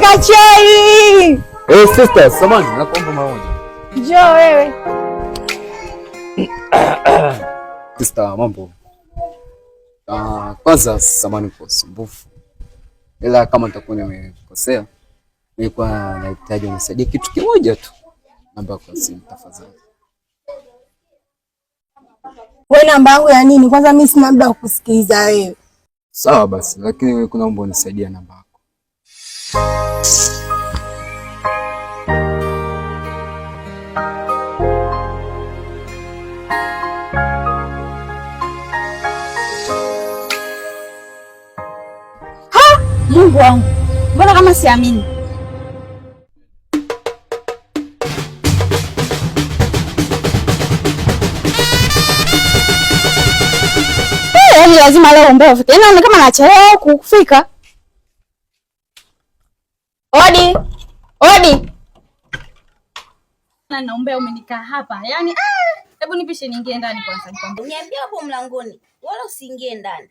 Kachori. Sister, samani, nakuomba mara moja. Njoo wewe. Sister, mambo. Kwanza samani kwa usumbufu. Ila kama nitakuwa nimekosea, nilikuwa nahitaji unisaidie kitu kimoja tu. Namba kwa simu tafadhali. Wewe namba yangu ya nini? Kwanza mimi sina muda wa kusikiliza wewe. Sawa basi, lakini wewe kuna mambo unisaidie namba yako. Mungu wangu. Mbona kama siamini? Lazima leo umbea ufike. Yaani kama nachelewa kufika. Odi. Odi. Na umbea umenikaa hapa. Yaani hebu nipishe niingie ndani kwanza nikwambie. Niambie hapo mlangoni. Wala usiingie ndani.